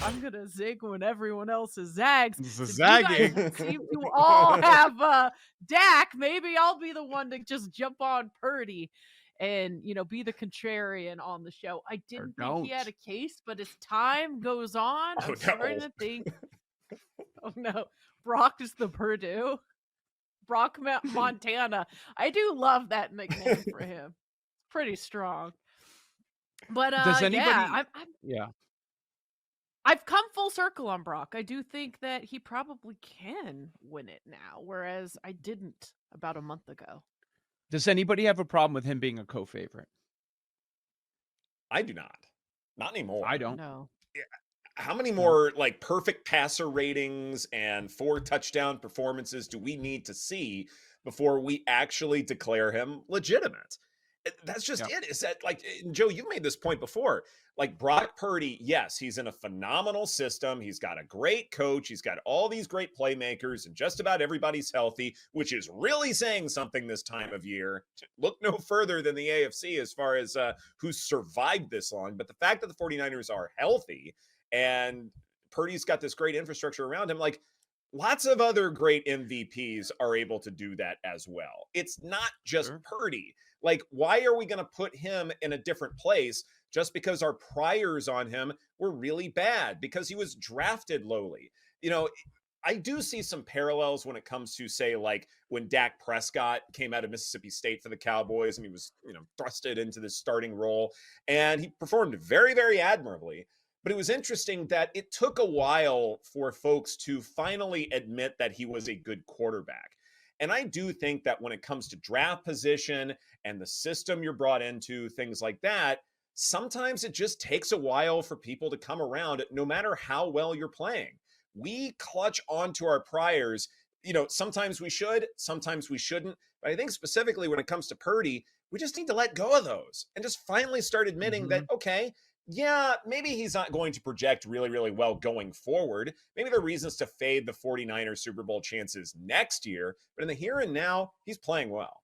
I'm going to zig when everyone else is zags. This is Since you guys zagging. seem to all have Dak, maybe I'll be the one to just jump on Purdy and, be the contrarian on the show. I Or didn't think he had don't. a case, but as time goes on, Oh I'm starting no. to think, oh no, Brock is the Purdue. Brock Montana. I do love that nickname for him. It's pretty strong. But Does yeah, anybody? Yeah. I've come full circle on Brock. I do think that he probably can win it now, whereas I didn't about a month ago. Does anybody have a problem with him being a co-favorite? I do not. Not anymore. I don't. No. How many more like perfect passer ratings and 4 touchdown performances do we need to see before we actually declare him legitimate? That's just Yep. it. Is that like, Joe, you've made this point before. Like Brock Purdy, yes, he's in a phenomenal system. He's got a great coach. He's got all these great playmakers, and just about everybody's healthy, which is really saying something this time of year. Look no further than the AFC as far as who's survived this long. But the fact that the 49ers are healthy and Purdy's got this great infrastructure around him, like lots of other great MVPs are able to do that as well. It's not just Purdy. Like, why are we going to put him in a different place just because our priors on him were really bad because he was drafted lowly? I do see some parallels when it comes to, say, like when Dak Prescott came out of Mississippi State for the Cowboys and he was, thrusted into this starting role, and he performed very, very admirably. But it was interesting that it took a while for folks to finally admit that he was a good quarterback. And I do think that when it comes to draft position and the system you're brought into, things like that, sometimes it just takes a while for people to come around, no matter how well you're playing. We clutch onto our priors. Sometimes we should, sometimes we shouldn't. But I think specifically when it comes to Purdy, we just need to let go of those and just finally start admitting that, okay, yeah, maybe he's not going to project really, really well going forward. Maybe there are reasons to fade the 49ers Super Bowl chances next year, but in the here and now, he's playing well.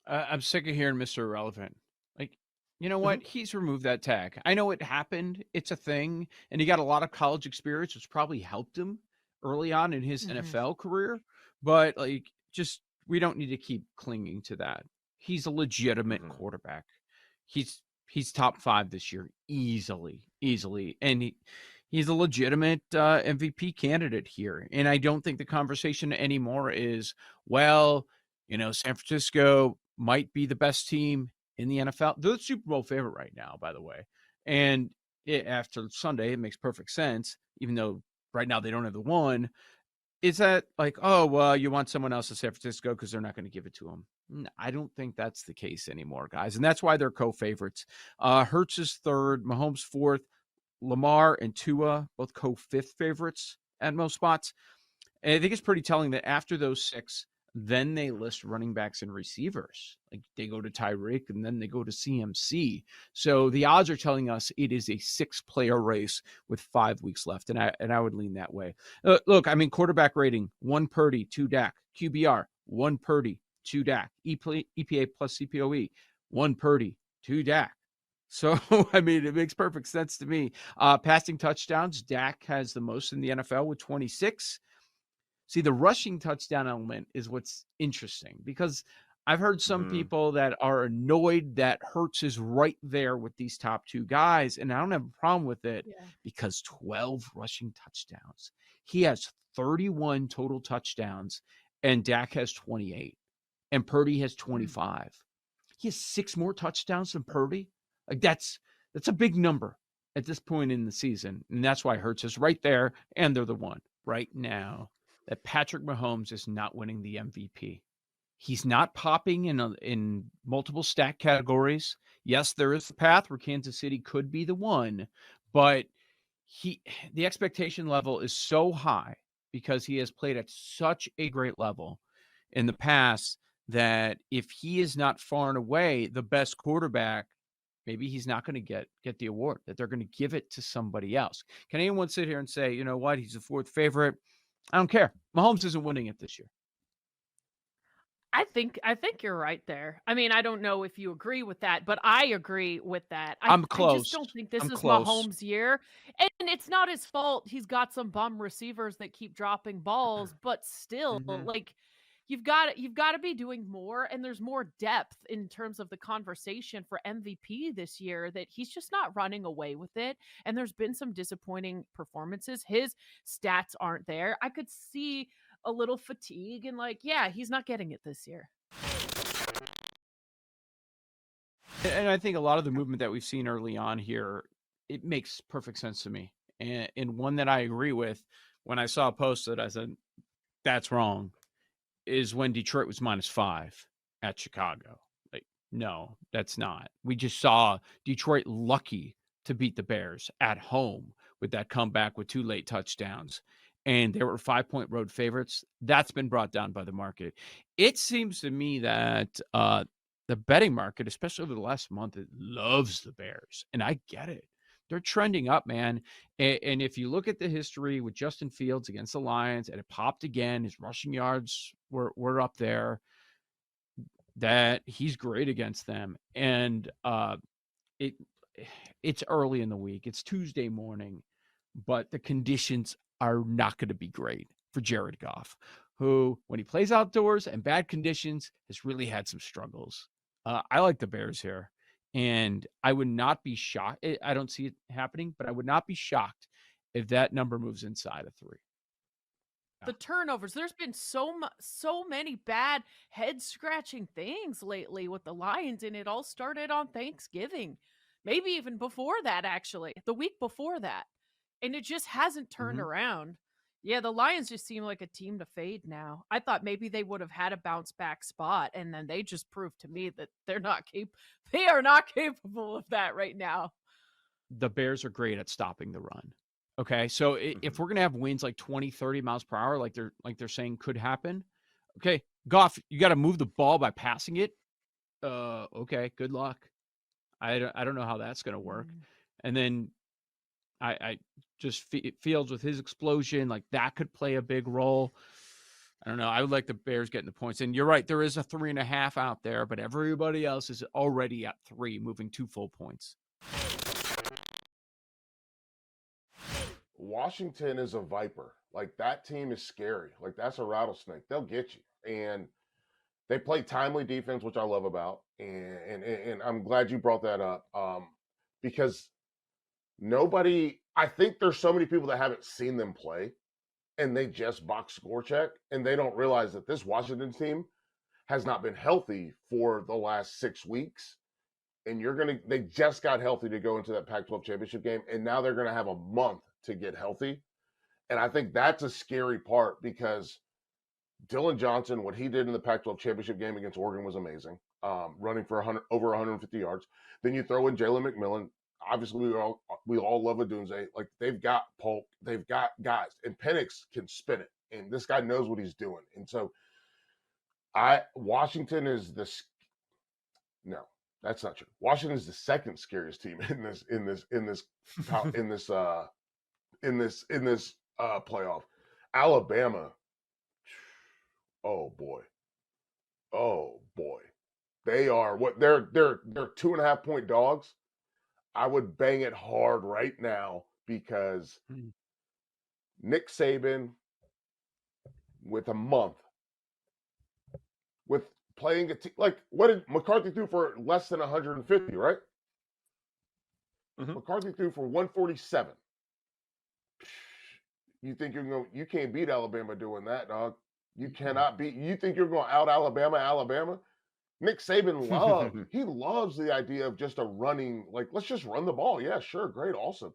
I'm sick of hearing Mr. Irrelevant. Like, you know what? He's removed that tag. I know it happened. It's a thing. And he got a lot of college experience, which probably helped him early on in his NFL career. But, we don't need to keep clinging to that. He's a legitimate quarterback. He's top 5 this year, easily. And he's a legitimate MVP candidate here. And I don't think the conversation anymore is, well, San Francisco might be the best team in the NFL. They're the Super Bowl favorite right now, by the way. And after Sunday, it makes perfect sense, even though right now they don't have the one. Is that like, oh, well, you want someone else in San Francisco because they're not going to give it to them? I don't think that's the case anymore, guys. And that's why they're co-favorites. Hurts is 3rd, Mahomes 4th, Lamar and Tua, both co-5th favorites at most spots. And I think it's pretty telling that after those 6, then they list running backs and receivers. Like they go to Tyreek and then they go to CMC. So the odds are telling us it is a 6-player race with 5 weeks left. And I would lean that way. Look, quarterback rating, 1 Purdy, 2 Dak. QBR, 1 Purdy, 2 Dak. EPA plus CPOE, 1 Purdy, 2 Dak. So, it makes perfect sense to me. Passing touchdowns, Dak has the most in the NFL with 26. See, the rushing touchdown element is what's interesting because I've heard some people that are annoyed that Hurts is right there with these top 2 guys, and I don't have a problem with it because 12 rushing touchdowns. He has 31 total touchdowns, and Dak has 28, and Purdy has 25. He has 6 more touchdowns than Purdy. Like that's a big number at this point in the season, and that's why Hurts is right there, and they're the one right now. That Patrick Mahomes is not winning the MVP. He's not popping in multiple stat categories. Yes, there is a path where Kansas City could be the one, but the expectation level is so high because he has played at such a great level in the past that if he is not far and away the best quarterback, maybe he's not going to get the award, that they're going to give it to somebody else. Can anyone sit here and say, you know what, he's the 4th favorite? I don't care. Mahomes isn't winning it this year. I think you're right there. I mean, I don't know if you agree with that, but I agree with that. I'm I just close. don't think this I'm is close. Mahomes' year, and it's not his fault. He's got some bum receivers that keep dropping balls, but still, Mhm. like you've got to be doing more, and there's more depth in terms of the conversation for MVP this year that he's just not running away with it. And there's been some disappointing performances. His stats aren't there. I could see a little fatigue and like, yeah, he's not getting it this year. And I think a lot of the movement that we've seen early on here, it makes perfect sense to me. And one that I agree with, when I saw it posted, I said, that's wrong, is when Detroit was -5 at Chicago. Like, no, that's not. We just saw Detroit lucky to beat the Bears at home with that comeback with 2 late touchdowns. And they were 5-point road favorites. That's been brought down by the market. It seems to me that the betting market, especially over the last month, it loves the Bears. And I get it. They're trending up, man. And if you look at the history with Justin Fields against the Lions, and it popped again, his rushing yards were up there, that he's great against them. And it it's early in the week. It's Tuesday morning, but the conditions are not going to be great for Jared Goff, who, when he plays outdoors and bad conditions, has really had some struggles. I like the Bears here, and I would not be shocked. I don't see it happening, but I would not be shocked if that number moves inside of 3. The turnovers, there's been so many bad head scratching things lately with the Lions, and it all started on Thanksgiving. Maybe even before that, actually, the week before that. And it just hasn't turned Mhm. around. Yeah, the Lions just seem like a team to fade now. I thought maybe they would have had a bounce back spot, and then they just proved to me that they are not capable of that right now. The Bears are great at stopping the run. Okay, so if Mhm. we're gonna have winds like 20, 30 miles per hour, like they're saying could happen, okay, Goff, you got to move the ball by passing it. Okay, good luck. I don't know how that's gonna work. Mm. And then I just Fields with his explosion, like that could play a big role. I don't know. I would like the Bears getting the points. And you're right, there is a 3.5 out there, but everybody else is already at 3, moving 2 full points. Washington is a viper. Like that team is scary. Like that's a rattlesnake. They'll get you. And they play timely defense, which I love about. And I'm glad you brought that up. Because I think there's so many people that haven't seen them play and they just box score check and they don't realize that this Washington team has not been healthy for the last 6 weeks. And they just got healthy to go into that Pac 12 championship game. And now they're going to have a month to get healthy. And I think that's a scary part because Dylan Johnson, what he did in the Pac 12 championship game against Oregon was amazing, running for over 150 yards. Then you throw in Jalen McMillan. Obviously, we all love Odunze. Like they've got Polk, they've got guys, and Penix can spin it, and this guy knows what he's doing. And so, Washington is no, that's not true. Washington is the second scariest team in this playoff. Alabama, oh boy, oh boy, they're 2.5 point dogs. I would bang it hard right now because Nick Saban, with a month, with playing a team like what did McCarthy threw for less than 150, right? Mhm. McCarthy threw for 147. You think you can't beat Alabama doing that, dog. You cannot beat. You think you're going to out Alabama? Nick Saban he loves the idea of just a running, like, let's just run the ball. Yeah, sure, great, awesome.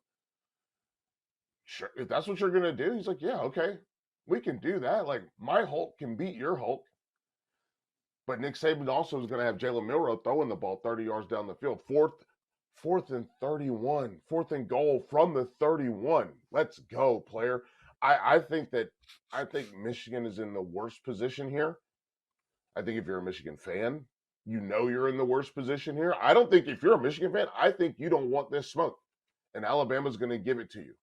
Sure, if that's what you're gonna do, he's like, yeah, okay, we can do that. Like, my Hulk can beat your Hulk. But Nick Saban also is gonna have Jalen Milroe throwing the ball 30 yards down the field. Fourth and 31, fourth and goal from the 31. Let's go, player. I think Michigan is in the worst position here. I think if you're a Michigan fan, you know you're in the worst position here. I don't think if you're a Michigan fan, I think you don't want this smoke. And Alabama's going to give it to you.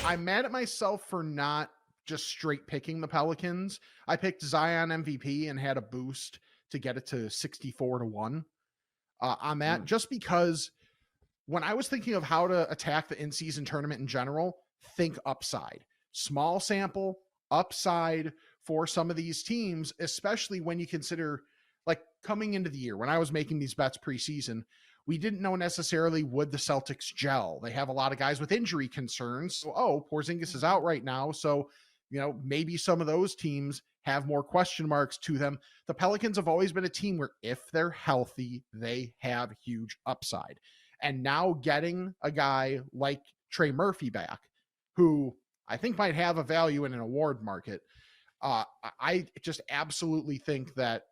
I'm mad at myself for not just straight picking the Pelicans. I picked Zion MVP and had a boost to get it to 64-1 on that, just because when I was thinking of how to attack the in-season tournament in general, think upside. Small sample, upside for some of these teams, especially when you consider, like, coming into the year, when I was making these bets preseason, we didn't know necessarily would the Celtics gel. They have a lot of guys with injury concerns. So, Porzingis is out right now. So, maybe some of those teams have more question marks to them. The Pelicans have always been a team where if they're healthy, they have huge upside. And now getting a guy like Trey Murphy back, who I think might have a value in an award market, I just absolutely think that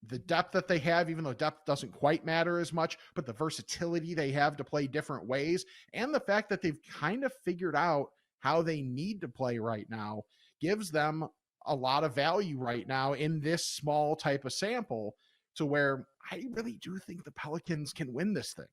the depth that they have, even though depth doesn't quite matter as much, but the versatility they have to play different ways, and the fact that they've kind of figured out how they need to play right now, gives them a lot of value right now in this small type of sample, to where I really do think the Pelicans can win this thing.